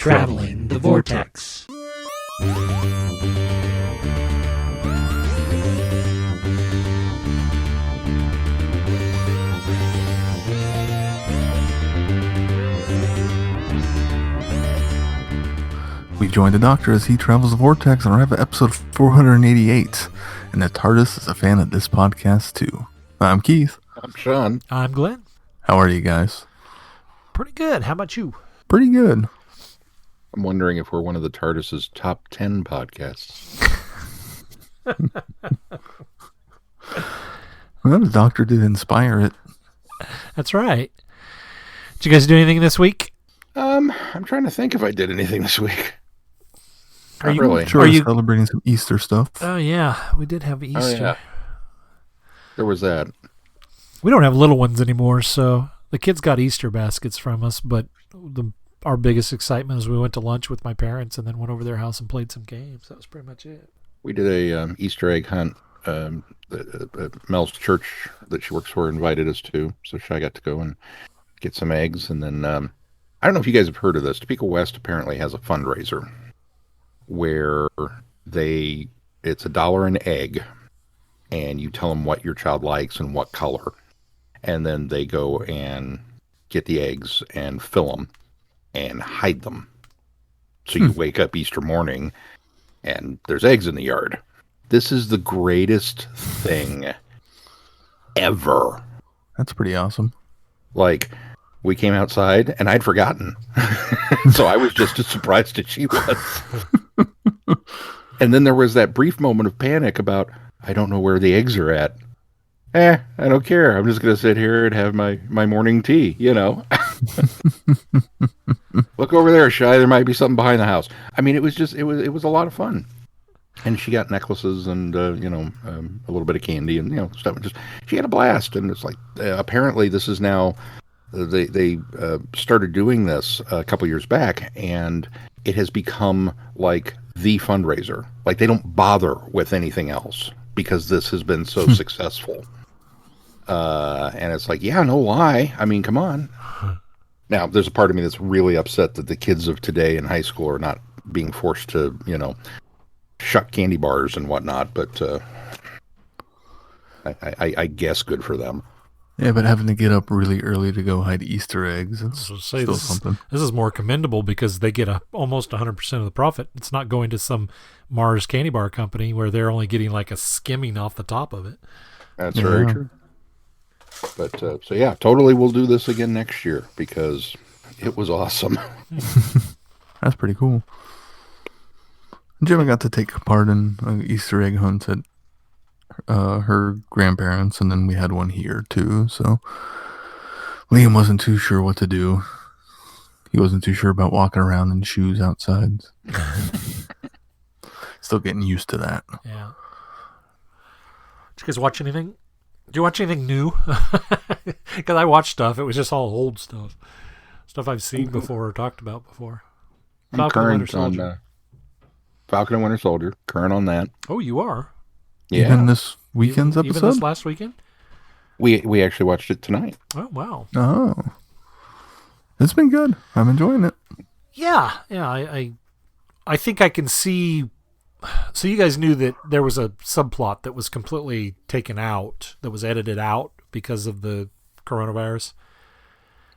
Traveling the Vortex. We join the Doctor as he travels the Vortex and arrive at episode 488. And the TARDIS is a fan of this podcast too. I'm Keith. I'm Sean. I'm Glenn. How are you guys? Pretty good. How about you? Pretty good. I'm wondering if we're one of the TARDIS's top 10 podcasts. Well, the Doctor did inspire it. That's right. Did you guys do anything this week? I'm trying to think if I did anything this week. Are you really? Sure, we're celebrating some Easter stuff. Oh, yeah. We did have Easter. Oh, yeah. There was that. We don't have little ones anymore, so the kids got Easter baskets from us, but our biggest excitement is we went to lunch with my parents and then went over to their house and played some games. That was pretty much it. We did a Easter egg hunt. Mel's church that she works for invited us to, so I got to go and get some eggs. And then I don't know if you guys have heard of this. Topeka West apparently has a fundraiser where it's $1 an egg, and you tell them what your child likes and what color, and then they go and get the eggs and fill them and hide them. So you wake up Easter morning and there's eggs in the yard. This is the greatest thing ever. That's pretty awesome. Like, we came outside and I'd forgotten. So I was just as surprised as she was. And then there was that brief moment of panic about, I don't know where the eggs are at. I don't care. I'm just going to sit here and have my morning tea, you know. Look over there, Shy. There might be something behind the house. I mean, it was a lot of fun. And she got necklaces and, a little bit of candy and, stuff. She had a blast. And it's like, apparently this is now, they started doing this a couple years back, and it has become like the fundraiser. Like, they don't bother with anything else because this has been so successful. And it's like, yeah, no lie. I mean, come on. Now, there's a part of me that's really upset that the kids of today in high school are not being forced to, shuck candy bars and whatnot, but I guess good for them. Yeah, but having to get up really early to go hide Easter eggs, it's still something. This is more commendable because they get almost 100% of the profit. It's not going to some Mars candy bar company where they're only getting like a skimming off the top of it. That's very true. But, so yeah, totally we'll do this again next year because it was awesome. That's pretty cool. Jimmy got to take part in an Easter egg hunt at her grandparents, and then we had one here too, so Liam wasn't too sure what to do. He wasn't too sure about walking around in shoes outside. Still getting used to that. Yeah. Did you guys watch anything? Did you watch anything new? Because I watched stuff. It was just all old stuff. Stuff I've seen before or talked about before. Falcon and Winter Soldier. Falcon and Winter Soldier. Current on that. Oh, you are? Yeah. Even this weekend's episode? Even this last weekend? We actually watched it tonight. Oh, wow. Oh. It's been good. I'm enjoying it. Yeah. I think I can see... So you guys knew that there was a subplot that was completely taken out, that was edited out because of the coronavirus?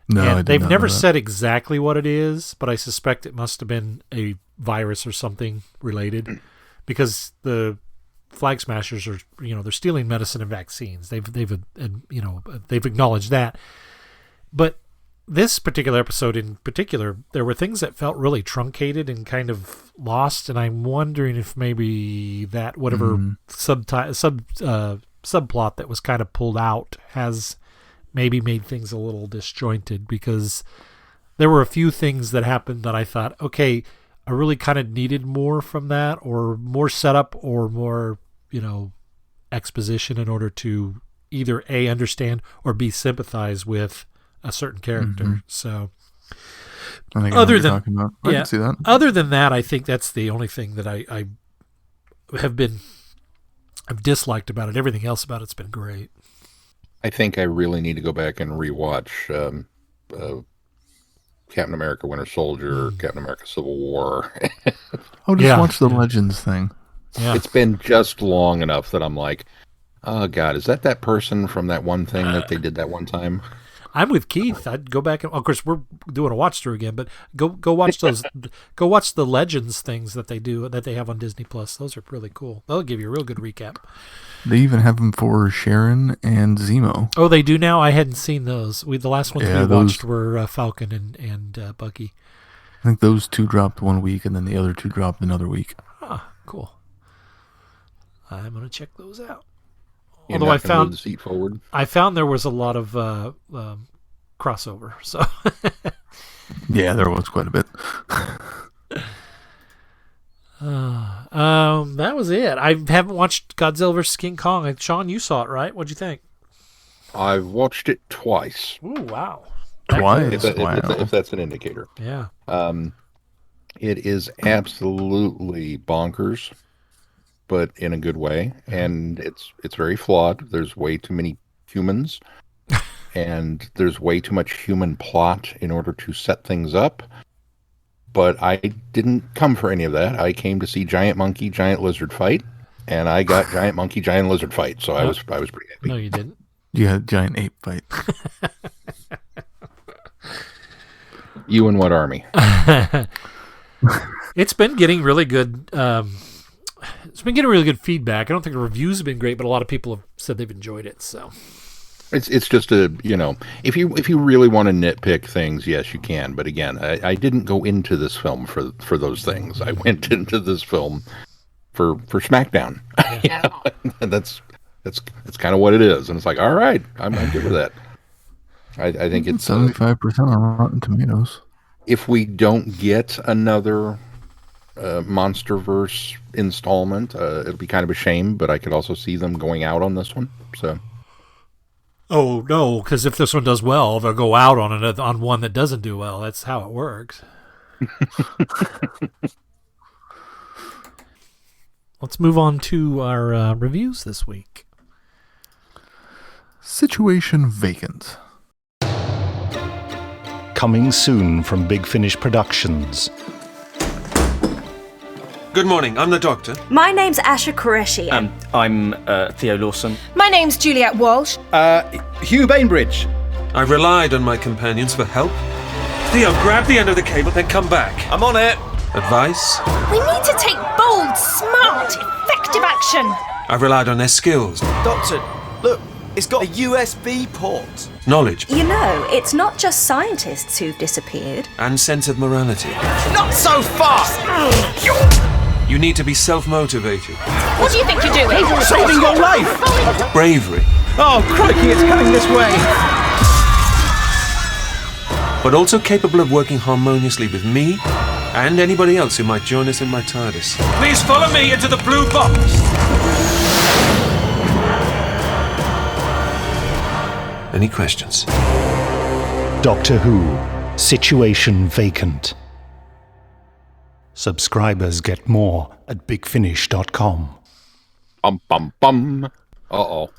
No, and I did they've not never know that. said exactly what it is, but I suspect it must have been a virus or something related, because the Flag Smashers are, they're stealing medicine and vaccines. They've acknowledged that. But this particular episode in particular, there were things that felt really truncated and kind of lost, and I'm wondering if maybe that whatever subplot that was kind of pulled out has maybe made things a little disjointed, because there were a few things that happened that I thought, okay, I really kind of needed more from that, or more setup, or more, exposition in order to either A, understand, or B, sympathize with a certain character. Mm-hmm. So I think I can see that. Other than that, I think that's the only thing that I've disliked about it. Everything else about it's been great. I think I really need to go back and rewatch Captain America Winter Soldier, Captain America Civil War. Oh, just watch the Legends thing. Yeah. It's been just long enough that I'm like, oh God, is that person from that one thing that they did that one time? I'm with Keith. I'd go back and, of course, we're doing a watch through again, but go watch those. Go watch the Legends things that they have on Disney Plus. Those are really cool. They'll give you a real good recap. They even have them for Sharon and Zemo. Oh, they do now. I hadn't seen those. The last ones we watched were Falcon and Bucky. I think those 2 dropped one week, and then the other 2 dropped another week. Ah, cool. I'm gonna check those out. You're Although move the seat forward. I found there was a lot of crossover. So yeah, there was quite a bit. That was it. I haven't watched Godzilla vs. King Kong. Sean, you saw it, right? What'd you think? I've watched it twice. Ooh, wow. Twice? If that's an indicator. Yeah. It is absolutely bonkers, but in a good way. And it's very flawed. There's way too many humans, and there's way too much human plot in order to set things up. But I didn't come for any of that. I came to see giant monkey, giant lizard fight, and I got giant monkey, giant lizard fight. So I was pretty happy. No, you didn't. You had giant ape fight. You and what army? It's been getting really good. It's been getting really good feedback. I don't think the reviews have been great, but a lot of people have said they've enjoyed it. So it's just if you really want to nitpick things, yes, you can. But again, I didn't go into this film for those things. I went into this film for SmackDown. That's kind of what it is, and it's like, all right, I'm good with that. I think it's 75% on Rotten Tomatoes. If we don't get another MonsterVerse installment, it'll be kind of a shame. But I could also see them going out on this one. So, oh no, because if this one does well, they'll go out on one that doesn't do well. That's how it works. Let's move on to our reviews this week. Situation Vacant. Coming soon from Big Finish Productions. Good morning, I'm the Doctor. My name's Asha Qureshi. I'm Theo Lawson. My name's Juliet Walsh. Hugh Bainbridge. I relied on my companions for help. Theo, grab the end of the cable, then come back. I'm on it. Advice? We need to take bold, smart, effective action. I relied on their skills. Doctor, look, it's got a USB port. Knowledge. You know, it's not just scientists who've disappeared. And sense of morality. Not so fast! You need to be self-motivated. What do you think you're doing? Saving your life! Bravery. Oh, crikey, it's coming this way! But also capable of working harmoniously with me and anybody else who might join us in my TARDIS. Please follow me into the blue box. Any questions? Doctor Who, Situation Vacant. Subscribers get more at bigfinish.com. Bum bum bum. Uh-oh.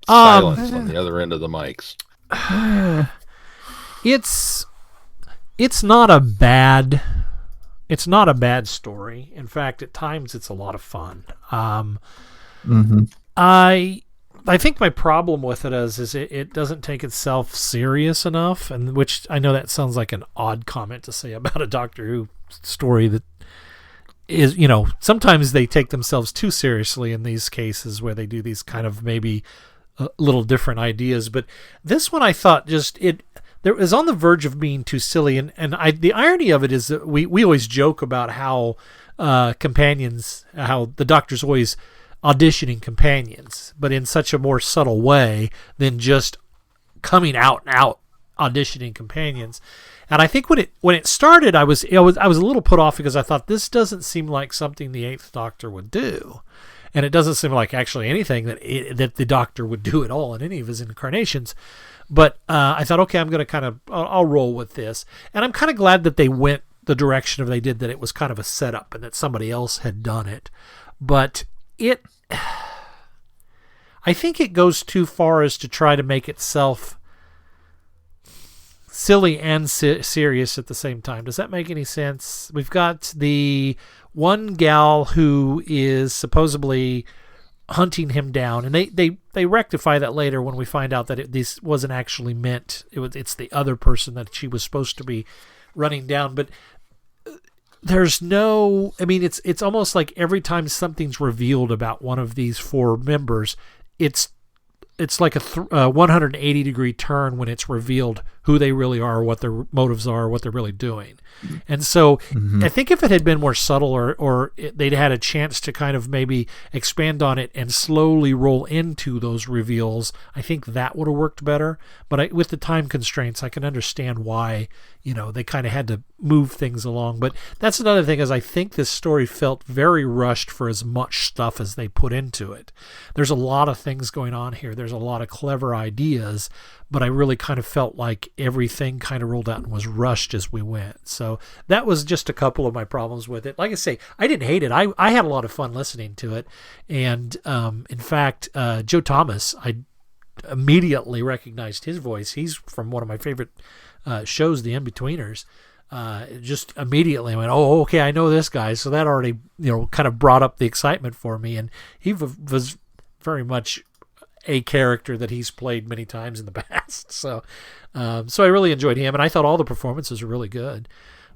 Silence on the other end of the mics. It's not a bad story. In fact, at times it's a lot of fun. I think my problem with it is it doesn't take itself serious enough, and which I know that sounds like an odd comment to say about a Doctor Who story that is, sometimes they take themselves too seriously in these cases where they do these kind of maybe little different ideas. But this one I thought there was on the verge of being too silly, and the irony of it is that we always joke about how companions, how the Doctor's always auditioning companions, but in such a more subtle way than just coming out and out auditioning companions. And I think when it started, I was a little put off because I thought this doesn't seem like something the Eighth Doctor would do, and it doesn't seem like actually anything that the Doctor would do at all in any of his incarnations. But I thought, okay, I'm going to I'll roll with this, and I'm kind of glad that they went the direction they did, that it was kind of a setup and that somebody else had done it. But I think it goes too far as to try to make itself silly and serious at the same time. Does that make any sense? We've got the one gal who is supposedly hunting him down, and they rectify that later when we find out that this wasn't actually meant. It's the other person that she was supposed to be running down. But there's no, I mean, it's almost like every time something's revealed about one of these four members, it's like a 180-degree turn when it's revealed who they really are, what their motives are, what they're really doing. And so I think if it had been more subtle or they'd had a chance to kind of maybe expand on it and slowly roll into those reveals, I think that would have worked better. But with the time constraints, I can understand why, they kind of had to move things along. But that's another thing, is I think this story felt very rushed for as much stuff as they put into it. There's a lot of things going on here. There's a lot of clever ideas, but I really kind of felt like everything kind of rolled out and was rushed as we went. So that was just a couple of my problems with it. Like I say, I didn't hate it. I had a lot of fun listening to it. And in fact, Joe Thomas, I immediately recognized his voice. He's from one of my favorite shows, The In-Betweeners. Just immediately went, oh, okay, I know this guy. So that already, kind of brought up the excitement for me. And he was very much a character that he's played many times in the past. So I really enjoyed him, and I thought all the performances were really good.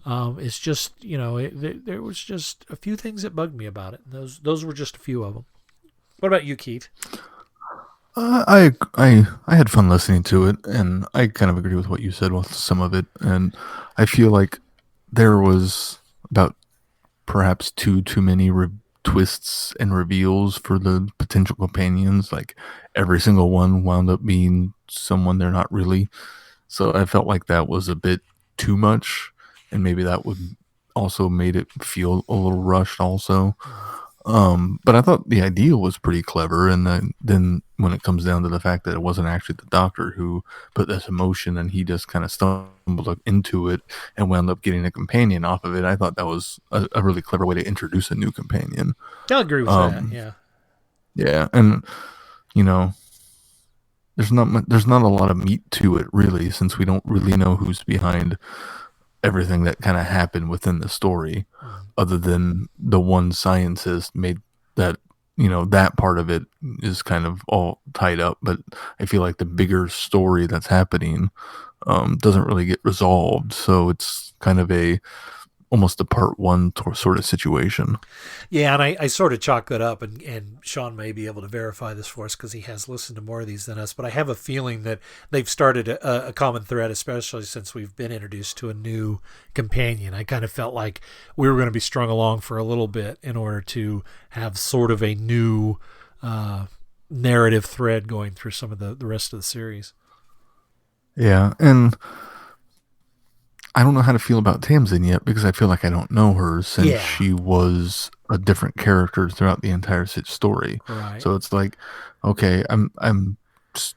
It's just, there was just a few things that bugged me about it. Those were just a few of them. What about you, Keith? I had fun listening to it, and I kind of agree with what you said with some of it. And I feel like there was about perhaps too many twists and reveals for the potential companions. Like every single one wound up being someone they're not really. So I felt like that was a bit too much, and maybe that would also made it feel a little rushed also. But I thought the idea was pretty clever, and then when it comes down to the fact that it wasn't actually the doctor who put this emotion, and he just kind of stumbled into it and wound up getting a companion off of it, I thought that was a really clever way to introduce a new companion. I agree with that. Yeah. Yeah, and there's not a lot of meat to it really, since we don't really know who's behind everything that kind of happened within the story, other than the one scientist made that, that part of it is kind of all tied up. But I feel like the bigger story that's happening doesn't really get resolved. So it's kind of almost a part one sort of situation. Yeah, and I sort of chalk that up, and Sean may be able to verify this for us because he has listened to more of these than us, but I have a feeling that they've started a common thread, especially since we've been introduced to a new companion. I kind of felt like we were going to be strung along for a little bit in order to have sort of a new narrative thread going through some of the rest of the series. Yeah, and I don't know how to feel about Tamsin yet, because I feel like I don't know her since she was a different character throughout the entire story. Right. So it's like, okay, I'm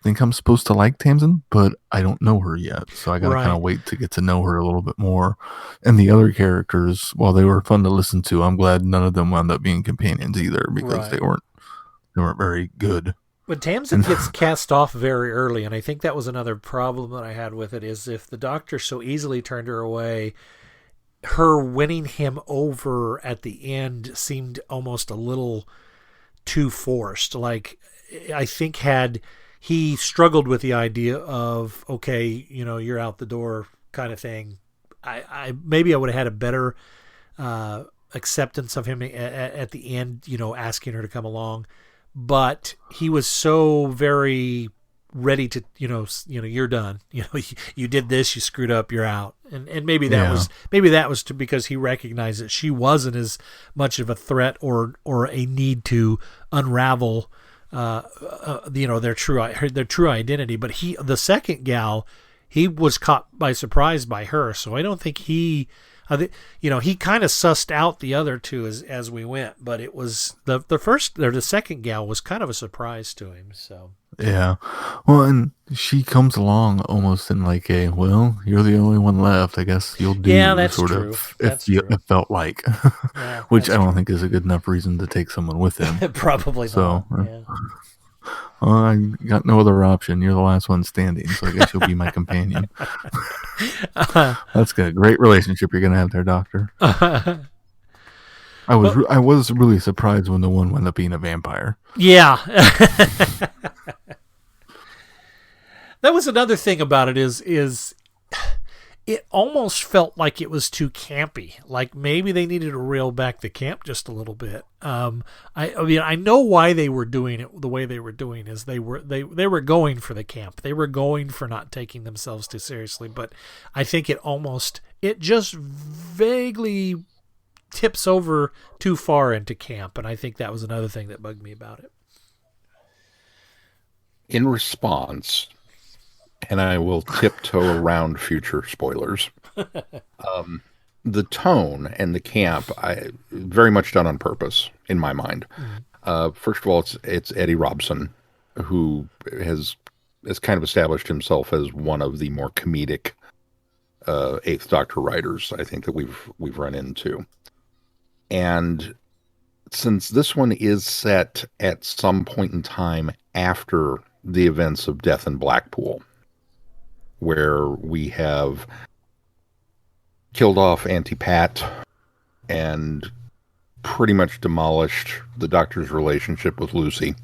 think I'm supposed to like Tamsin, but I don't know her yet. So I got to kind of wait to get to know her a little bit more. And the other characters, while they were fun to listen to, I'm glad none of them wound up being companions either, because they weren't very good. But Tamsin gets cast off very early, and I think that was another problem that I had with it, is if the doctor so easily turned her away, her winning him over at the end seemed almost a little too forced. Like, I think had he struggled with the idea of, okay, you're out the door kind of thing, I maybe I would have had a better acceptance of him at the end, asking her to come along. But he was so very ready to, you're done. You did this, you screwed up, you're out. And maybe that was because he recognized that she wasn't as much of a threat or a need to unravel, their true identity. But the second gal, he was caught by surprise by her. So I don't think he kind of sussed out the other two as we went, but it was the second gal was kind of a surprise to him. So yeah, well, and she comes along almost in like you're the only one left, I guess you'll do. Yeah, that's sort true. of. That's true. true. It felt like, which I don't think is a good enough reason to take someone with him. Probably so, not. Yeah. Well, I got no other option. You're the last one standing, so I guess you'll be my companion. That's a great relationship you're gonna have there, Doctor. I was really surprised when the one wound up being a vampire. Yeah. That was another thing about it is it almost felt like it was too campy. Like maybe they needed to reel back the camp just a little bit. I mean, I know why they were doing it the way they were doing is they were going for the camp. They were going for not taking themselves too seriously. But I think it just vaguely tips over too far into camp, and I think that was another thing that bugged me about it. In response, and I will tiptoe around future spoilers, the tone and the camp, very much done on purpose in my mind. First of all, it's Eddie Robson, who has kind of established himself as one of the more comedic Eighth Doctor writers I think that we've run into. And since this one is set at some point in time after the events of Death in Blackpool, where we have killed off Auntie Pat and pretty much demolished the Doctor's relationship with Lucy,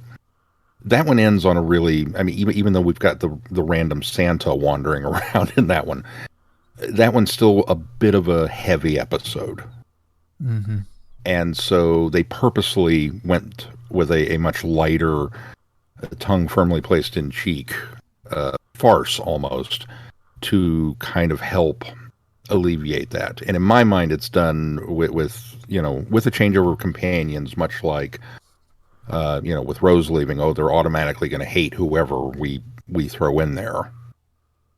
that one ends on a really, I mean, even though we've got the random Santa wandering around in that one's still a bit of a heavy episode. Mm-hmm. And so they purposely went with a much lighter, tongue firmly placed in cheek, farce almost, to kind of help alleviate that. And in my mind, it's done with a changeover of companions, much like, with Rose leaving. Oh, they're automatically going to hate whoever we throw in there.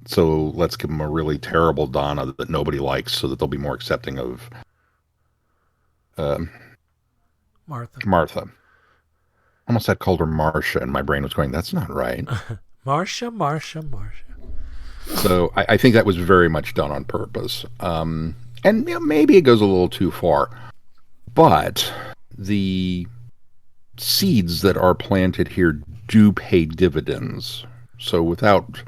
So let's give them a really terrible Donna that nobody likes, so that they'll be more accepting of Martha. Almost had called her Marcia, and my brain was going, that's not right. Marcia. So I think that was very much done on purpose. And maybe it goes a little too far. But the seeds that are planted here do pay dividends. So without...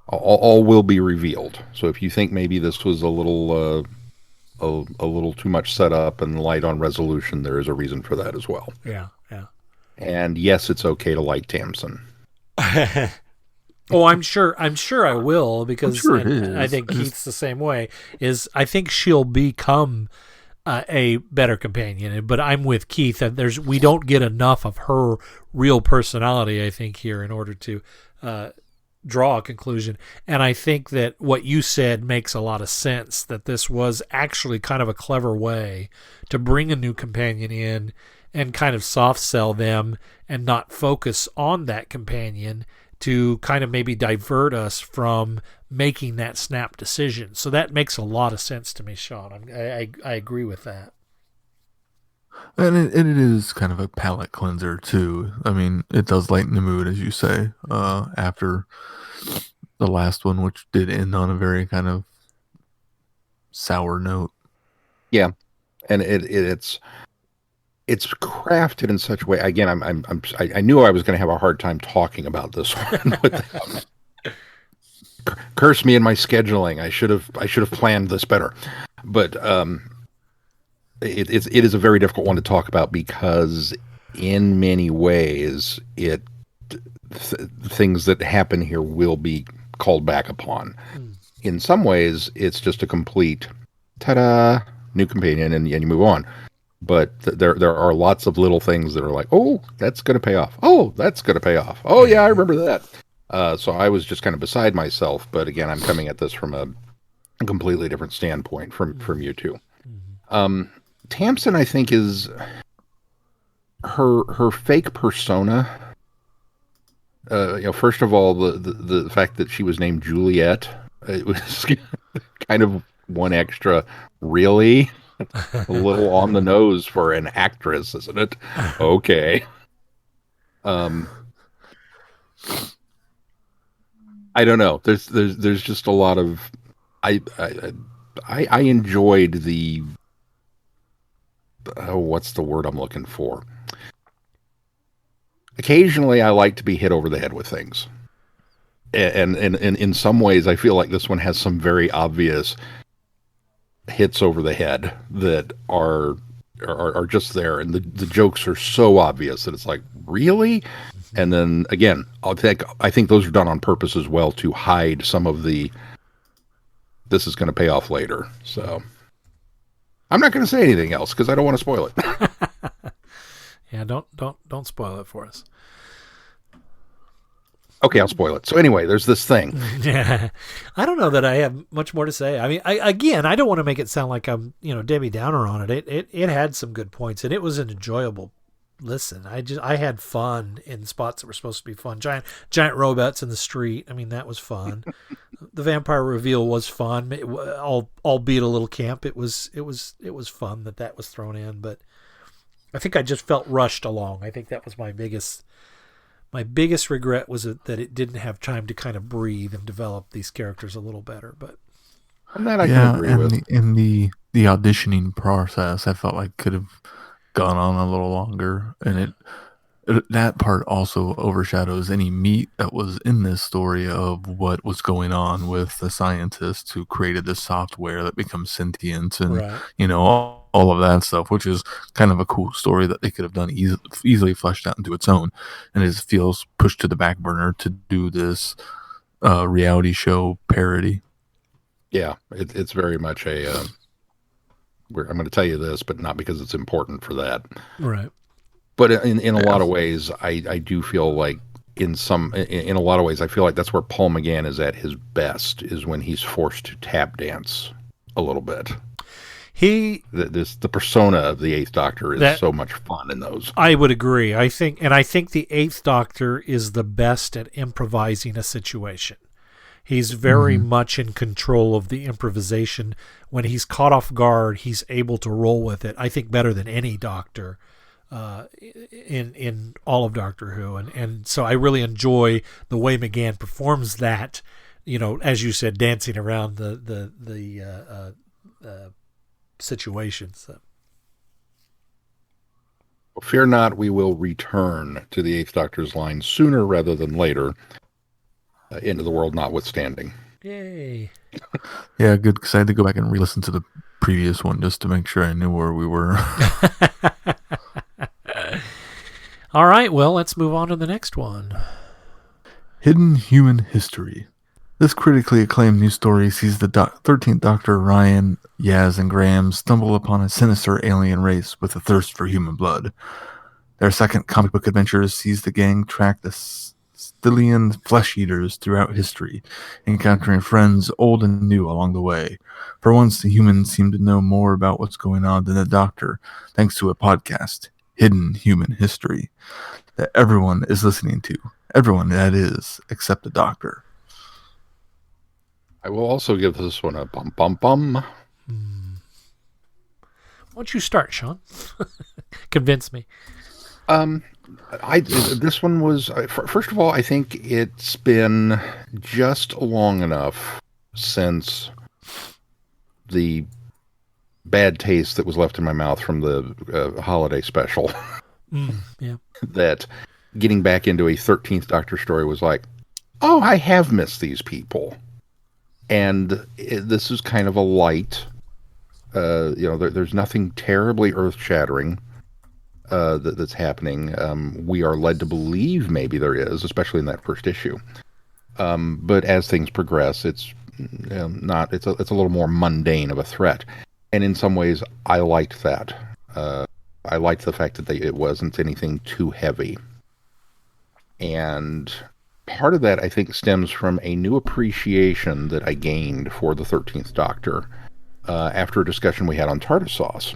all will be revealed. So if you think maybe this was a little too much setup and light on resolution, there is a reason for that as well. Yeah. And yes, it's okay to like Tamsin. Oh, I'm sure I will, because sure it is. I think Keith's the same way. I think she'll become a better companion, but I'm with Keith that we don't get enough of her real personality, I think, here in order to draw a conclusion. And I think that what you said makes a lot of sense, that this was actually kind of a clever way to bring a new companion in and kind of soft sell them and not focus on that companion, to kind of maybe divert us from making that snap decision. So that makes a lot of sense to me, Sean. I agree with that. And it is kind of a palate cleanser too. I mean, it does lighten the mood, as you say, after the last one, which did end on a very kind of sour note. Yeah, and it's crafted in such a way. Again, I knew I was going to have a hard time talking about this one. Curse me in my scheduling. I should have planned this better. But it is a very difficult one to talk about, because in many ways things that happen here will be called back upon. In some ways, it's just a complete ta-da, new companion, and you move on. But there are lots of little things that are like, oh, that's going to pay off. Oh, that's going to pay off. Oh, yeah, I remember that. So I was just kind of beside myself. But again, I'm coming at this from a completely different standpoint from you two. Tamsin, I think, is her fake persona. First of all, the fact that she was named Juliet, it was kind of one extra, really? A little on the nose for an actress, isn't it? Okay. I don't know. There's just a lot of I enjoyed the what's the word I'm looking for? occasionally I like to be hit over the head with things. And in some ways, I feel like this one has some very obvious hits over the head that are just there, and the jokes are so obvious that it's like, really? And then again, I think those are done on purpose as well to hide some of the this is going to pay off later. So I'm not going to say anything else because I don't want to spoil it. Yeah, don't spoil it for us. Okay, I'll spoil it. So anyway, there's this thing. Yeah, I don't know that I have much more to say. I mean, I don't want to make it sound like I'm, Debbie Downer on it. It had some good points, and it was an enjoyable listen. I had fun in spots that were supposed to be fun. Giant robots in the street. I mean, that was fun. The vampire reveal was fun, albeit a little camp. It was fun that was thrown in, but I think I just felt rushed along. I think that was my biggest regret was that it didn't have time to kind of breathe and develop these characters a little better. But that I can agree with. In the auditioning process, I felt like could have gone on a little longer, and that part also overshadows any meat that was in this story of what was going on with the scientists who created this software that becomes sentient and right. All of that stuff, which is kind of a cool story that they could have done easily fleshed out into its own, and it just feels pushed to the back burner to do this reality show parody. Yeah, it's very much a I'm going to tell you this, but not because it's important for that. Right. But in a lot of ways, I do feel like in a lot of ways, I feel like that's where Paul McGann is at his best, is when he's forced to tap dance a little bit. The persona of the Eighth Doctor is so much fun in those. I would agree. I think the Eighth Doctor is the best at improvising a situation. He's very much in control of the improvisation. When he's caught off guard, he's able to roll with it. I think better than any Doctor in all of Doctor Who, and so I really enjoy the way McGann performs that. As you said, dancing around the situations. Fear not, we will return to the Eighth Doctor's line sooner rather than later. Into the world notwithstanding. Yay. Yeah, good, because I had to go back and re-listen to the previous one just to make sure I knew where we were. All right, well, let's move on to the next one. Hidden Human History. This critically acclaimed new story sees the 13th Doctor, Ryan, Yaz, and Graham stumble upon a sinister alien race with a thirst for human blood. Their second comic book adventure sees the gang track the Titian flesh eaters throughout history, encountering friends old and new along the way. For once, the humans seem to know more about what's going on than the Doctor, thanks to a podcast, Hidden Human History, that everyone is listening to. Everyone, that is, except the Doctor. I will also give this one a bum bum bum. Why don't you start, Sean? Convince me. This one was, first of all, I think it's been just long enough since the bad taste that was left in my mouth from the holiday special. Yeah. That getting back into a 13th Doctor story was like, oh, I have missed these people. And this is kind of a light, there's nothing terribly earth-shattering that's happening. We are led to believe maybe there is, especially in that first issue. But as things progress, it's not. It's a little more mundane of a threat, and in some ways, I liked that. I liked the fact that it wasn't anything too heavy, and part of that I think stems from a new appreciation that I gained for the 13th Doctor after a discussion we had on tartar sauce,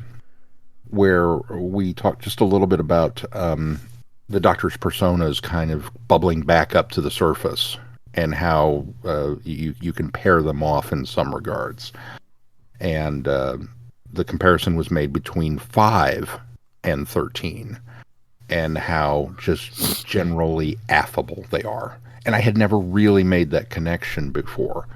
where we talked just a little bit about the Doctor's personas kind of bubbling back up to the surface, and how you can pair them off in some regards. And the comparison was made between 5 and 13, and how just generally affable they are. And I had never really made that connection before.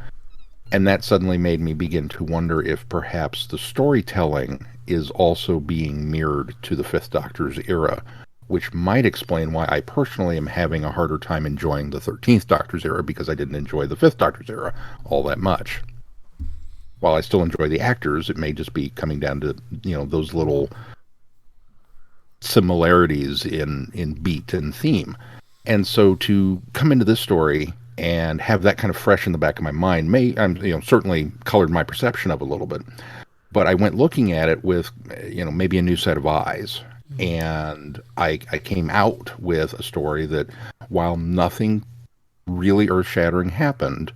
And that suddenly made me begin to wonder if perhaps the storytelling is also being mirrored to the Fifth Doctor's era, which might explain why I personally am having a harder time enjoying the 13th Doctor's era, because I didn't enjoy the 5th Doctor's era all that much. While I still enjoy the actors, it may just be coming down to, those little similarities in beat and theme. And so to come into this story and have that kind of fresh in the back of my mind certainly colored my perception of it a little bit. But I went looking at it with, maybe a new set of eyes. And I came out with a story that, while nothing really earth-shattering happened,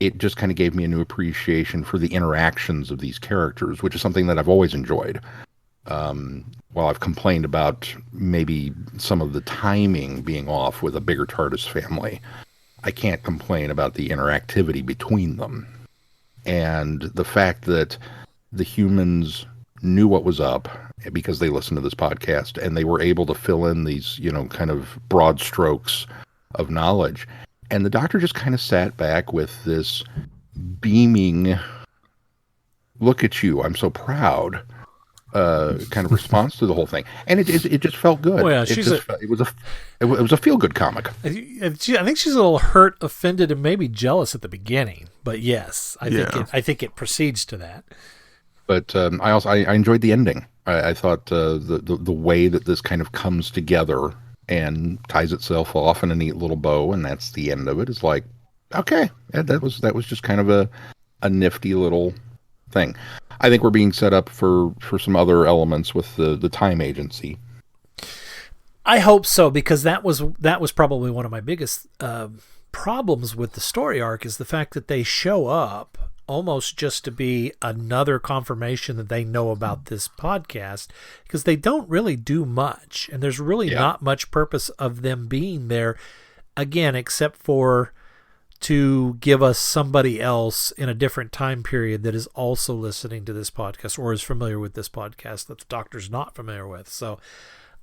it just kind of gave me a new appreciation for the interactions of these characters, which is something that I've always enjoyed. While I've complained about maybe some of the timing being off with a bigger TARDIS family, I can't complain about the interactivity between them. And the fact that the humans knew what was up because they listened to this podcast, and they were able to fill in these, kind of broad strokes of knowledge. And the Doctor just kind of sat back with this beaming, look at you, I'm so proud, kind of response to the whole thing. And it just felt good. Well, yeah, it was a feel-good comic. I think she's a little hurt, offended, and maybe jealous at the beginning. But yes, I think it proceeds to that. But I enjoyed the ending. I thought the way that this kind of comes together and ties itself off in a neat little bow, and that's the end of it. It's like, okay, that was just kind of a nifty little thing. I think we're being set up for some other elements with the time agency. I hope so, because that was probably one of my biggest problems with the story arc, is the fact that they show up almost just to be another confirmation that they know about this podcast, because they don't really do much, and there's really not much purpose of them being there, again, except for to give us somebody else in a different time period that is also listening to this podcast or is familiar with this podcast that the Doctor's not familiar with. So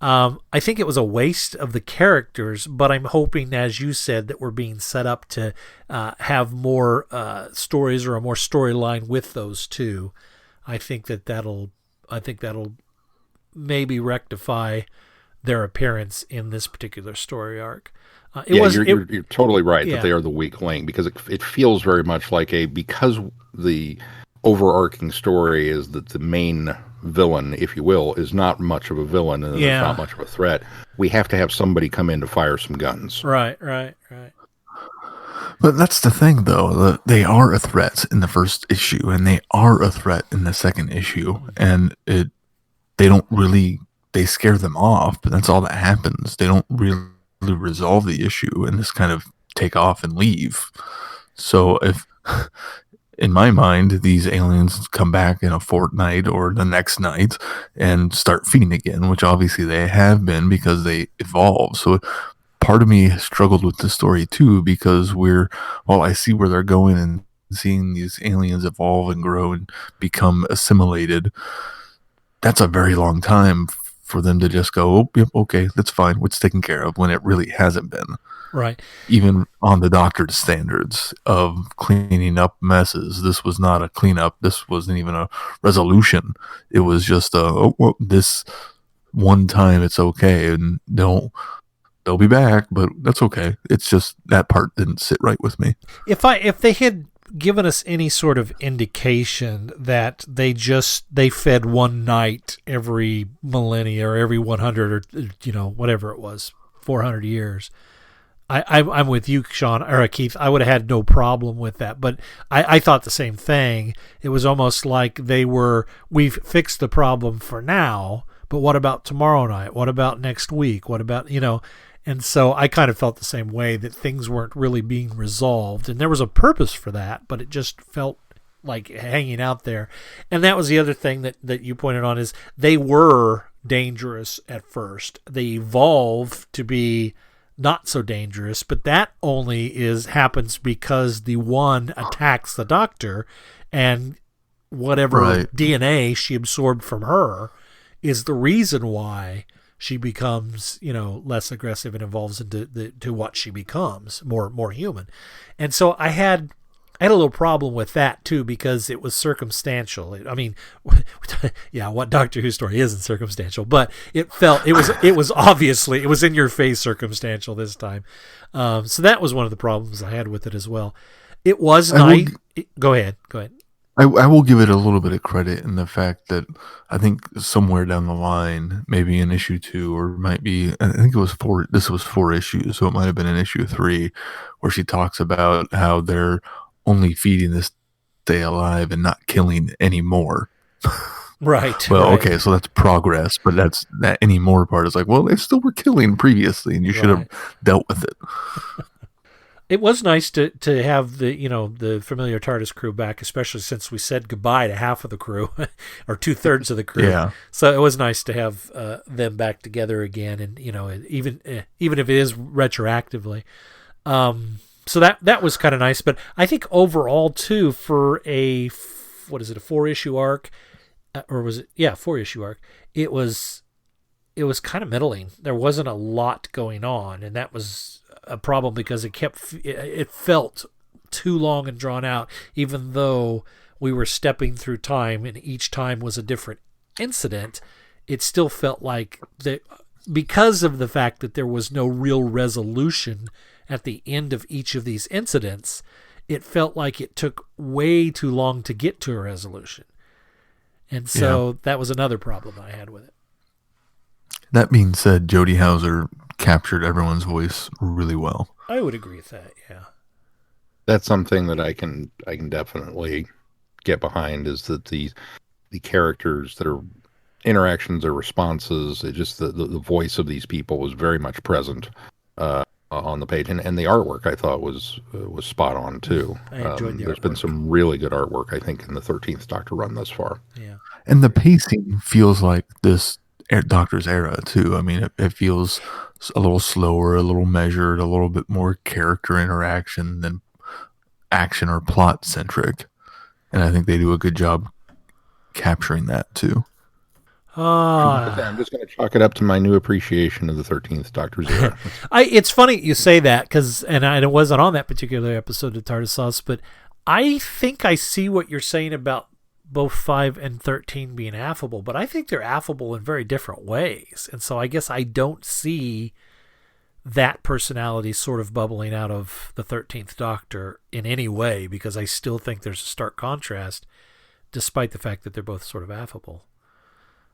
I think it was a waste of the characters, but I'm hoping, as you said, that we're being set up to have more stories or a more storyline with those two. I think that'll maybe rectify their appearance in this particular story arc. You're totally right that they are the weak link, because it feels very much like because the overarching story is that the main villain, if you will, is not much of a villain and there's not much of a threat. We have to have somebody come in to fire some guns. Right. But that's the thing, though. They are a threat in the first issue, and they are a threat in the second issue, and they scare them off, but that's all that happens. They don't really resolve the issue and just kind of take off and leave. So if, in my mind, these aliens come back in a fortnight or the next night and start feeding again, which obviously they have been because they evolve. So part of me struggled with the story too, because I see where they're going and seeing these aliens evolve and grow and become assimilated. That's a very long time for them to just go, oh, yep, okay, that's fine, it's taken care of, when it really hasn't been. Right. Even on the Doctor's standards of cleaning up messes, this was not a cleanup. This wasn't even a resolution. It was just this one time it's okay, and they'll be back, but that's okay. It's just that part didn't sit right with me. If they had given us any sort of indication that they fed one night every millennia or every 100 or whatever it was, 400 years, I'm with you, Sean, or Keith. I would have had no problem with that, but I thought the same thing. It was almost like we've fixed the problem for now, but what about tomorrow night? What about next week? What about, And so I kind of felt the same way, that things weren't really being resolved, and there was a purpose for that, but it just felt like hanging out there. And that was the other thing that you pointed on, is they were dangerous at first. They evolved to be not so dangerous, but that only happens because the one attacks the Doctor, and whatever DNA she absorbed from her is the reason why she becomes, less aggressive and evolves into to what she becomes, more human. And so I had I had a little problem with that too because it was circumstantial. I mean, yeah, what Doctor Who story isn't circumstantial? But it was obviously it was in your face circumstantial this time. So that was one of the problems I had with it as well. It was nice. Go ahead. I will give it a little bit of credit in the fact that I think somewhere down the line, maybe in issue 2, or might be, I think it was 4. This was 4 issues, so it might have been in issue 3, where she talks about how they're only feeding this stay alive and not killing anymore. Right. Well, right. okay, so that's progress, but that anymore part is like, well, they still were killing previously, and you should have dealt with it. It was nice to have the familiar TARDIS crew back, especially since we said goodbye to half of the crew, or 2/3 of the crew. Yeah. So it was nice to have them back together again, and even if it is retroactively. So that was kind of nice, but I think overall too, for a 4-issue arc, or was it 4-issue arc? It was kind of middling. There wasn't a lot going on, and that was a problem because it felt too long and drawn out, even though we were stepping through time and each time was a different incident. It still felt like that because of the fact that there was no real resolution at the end of each of these incidents. It felt like it took way too long to get to a resolution. And so that was another problem I had with it. That being said, Jodie Hauser captured everyone's voice really well. I would agree with that, yeah. That's something that I can definitely get behind, is that the characters that are interactions or responses, just the voice of these people was very much present on the page, and the artwork I thought was spot on too. I enjoyed the There's artwork. been some really good artwork, I think, in the 13th Doctor run thus far. Yeah. And the pacing feels like this Doctor's era too. I mean, it feels a little slower, a little measured, a little bit more character interaction than action or plot centric. And I think they do a good job capturing that too. I'm just going to chalk it up to my new appreciation of the 13th Doctor's era. It's funny you say that because, and it wasn't on that particular episode of TARDIS Sauce, but I think I see what you're saying about both 5 and 13 being affable, but I think they're affable in very different ways. And so I guess I don't see that personality sort of bubbling out of the 13th Doctor in any way, because I still think there's a stark contrast, despite the fact that they're both sort of affable.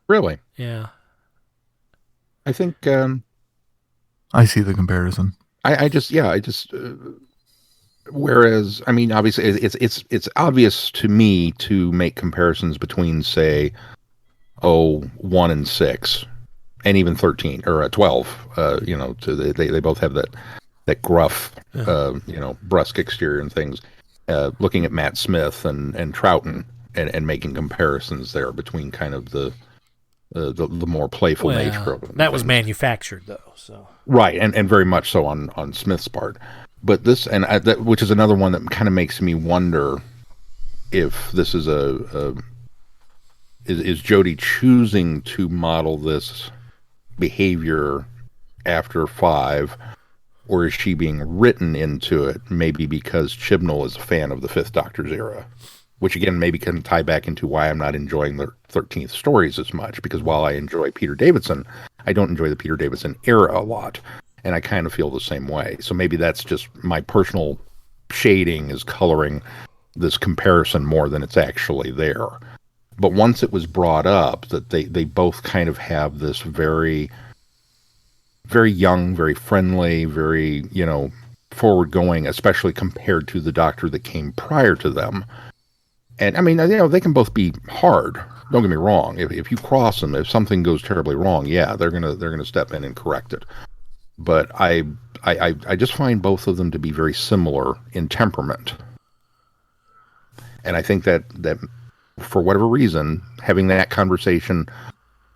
Really? Yeah. I think I see the comparison. I just whereas, I mean, obviously it's obvious to me to make comparisons between, say, 1 and 6 and even 13 or 12, they both have that gruff, brusque exterior and things. Looking at Matt Smith and Troughton and making comparisons there between kind of the more playful nature of it. That was manufactured though, so. Right, and very much so on Smith's part. But this, which is another one that kind of makes me wonder if this is is Jodie choosing to model this behavior after 5, or is she being written into it, maybe because Chibnall is a fan of the 5th Doctor's era, which again maybe can tie back into why I'm not enjoying the 13th stories as much, because while I enjoy Peter Davison, I don't enjoy the Peter Davison era a lot. And I kind of feel the same way. So maybe that's just my personal shading is coloring this comparison more than it's actually there. But once it was brought up that they both kind of have this very, very young, very friendly, very, forward going, especially compared to the Doctor that came prior to them. And I mean, they can both be hard. Don't get me wrong. If you cross them, if something goes terribly wrong, they're gonna step in and correct it. But I just find both of them to be very similar in temperament. And I think that for whatever reason, having that conversation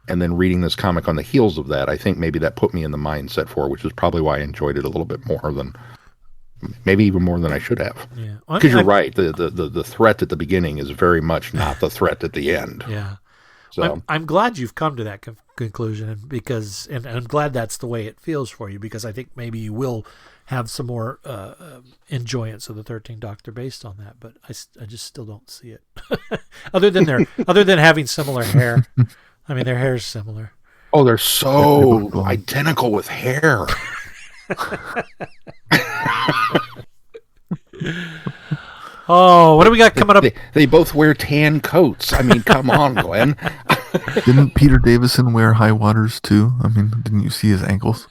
and then reading this comic on the heels of that, I think maybe that put me in the mindset for it, which is probably why I enjoyed it a little bit more than, maybe even more than I should have. Yeah. Because you're right, the threat at the beginning is very much not the threat at the end. Yeah. So I'm glad you've come to that conclusion, and I'm glad that's the way it feels for you, because I think maybe you will have some more enjoyance of the 13th Doctor based on that. But I just still don't see it. other than having similar hair. I mean, their hair is similar. Oh, they're so identical with hair. Oh, what do we got coming up? They both wear tan coats. I mean, come on, Glenn. Didn't Peter Davison wear high waters too? I mean, didn't you see his ankles?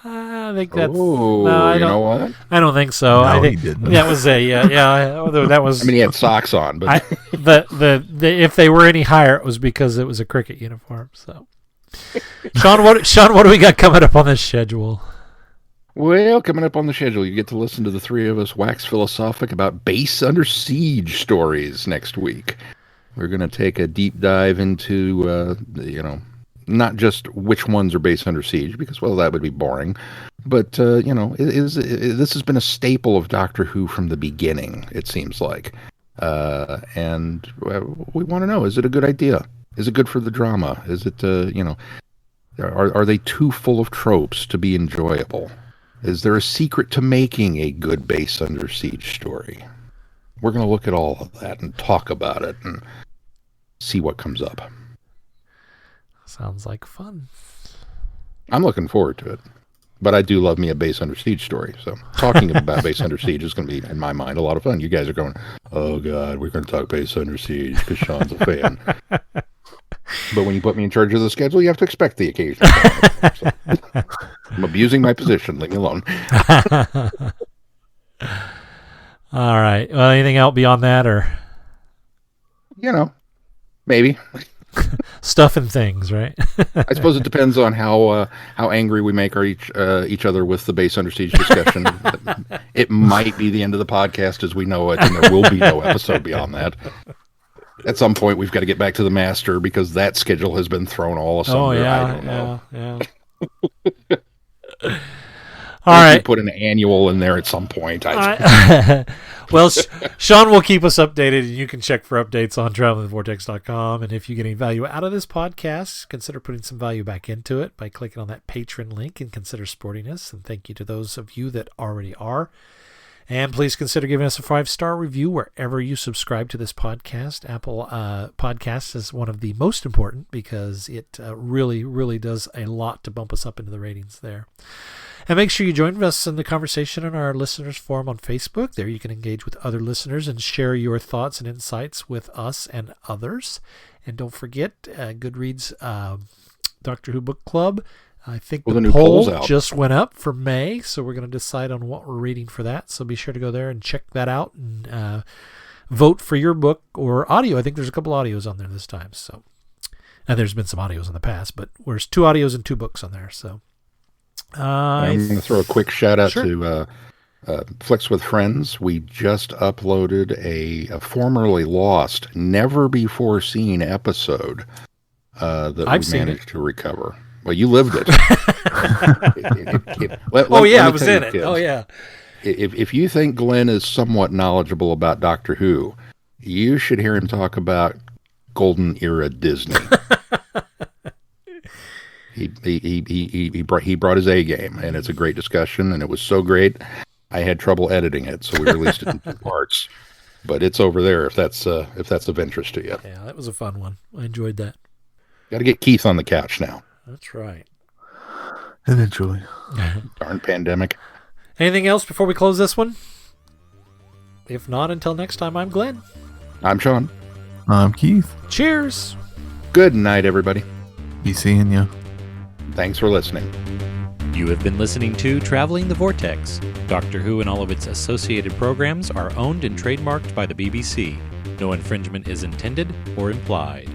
I think that's. Oh, no, you know what? I don't think so. No, I think he didn't. that was although that was. I mean, he had socks on, but the if they were any higher, it was because it was a cricket uniform. So, Sean, what do we got coming up on this schedule? well, coming up on the schedule, you get to listen to the three of us wax philosophic about base under siege stories next week. We're going to take a deep dive into, not just which ones are base under siege, because, well, that would be boring. But, this has been a staple of Doctor Who from the beginning, it seems like. And we want to know, is it a good idea? Is it good for the drama? Is it, are they too full of tropes to be enjoyable? Is there a secret to making a good base under siege story? We're going to look at all of that and talk about it and see what comes up. Sounds like fun. I'm looking forward to it. But I do love me a base under siege story. So talking about base under siege is going to be, in my mind, a lot of fun. You guys are going, oh, God, we're going to talk base under siege because Sean's a fan. But when you put me in charge of the schedule, you have to expect the occasion. So, I'm abusing my position. Leave me alone. All right. Well, anything else beyond that, or Maybe. stuff and things, right? I suppose it depends on how angry we make each other with the base under siege discussion. It might be the end of the podcast as we know it, and there will be no episode beyond that. At some point, we've got to get back to the master because that schedule has been thrown all asunder. Oh yeah, I don't know. yeah. All right. Put an annual in there at some point. Well, Sean will keep us updated, and you can check for updates on travelingthevortex.com. And if you get any value out of this podcast, consider putting some value back into it by clicking on that Patreon link and consider supporting us. And thank you to those of you that already are. And please consider giving us a 5-star review wherever you subscribe to this podcast. Apple Podcasts is one of the most important because it really, really does a lot to bump us up into the ratings there. And make sure you join us in the conversation in our listeners forum on Facebook. There you can engage with other listeners and share your thoughts and insights with us and others. And don't forget, Goodreads Doctor Who Book Club. I think the poll just went up for May, so we're going to decide on what we're reading for that. So be sure to go there and check that out and vote for your book or audio. I think there's a couple audios on there this time. So, and there's been some audios in the past, but there's 2 audios and 2 books on there. So I'm going to throw a quick shout out Sure. to Flicks with Friends. We just uploaded a formerly lost, never before seen episode that we managed to recover. Well, you lived it. I was in it. Kids, oh, yeah. If you think Glenn is somewhat knowledgeable about Doctor Who, you should hear him talk about Golden Era Disney. He brought his A game, and it's a great discussion, and it was so great. I had trouble editing it, so we released it in 2 parts. But it's over there if that's of interest to you. Yeah, that was a fun one. I enjoyed that. Got to get Keith on the couch now. That's right. Eventually. Darn pandemic. Anything else before we close this one? If not, until next time, I'm Glenn. I'm Sean. I'm Keith. Cheers. Good night, everybody. Be seeing you. Thanks for listening. You have been listening to Traveling the Vortex. Doctor Who and all of its associated programs are owned and trademarked by the BBC. No infringement is intended or implied.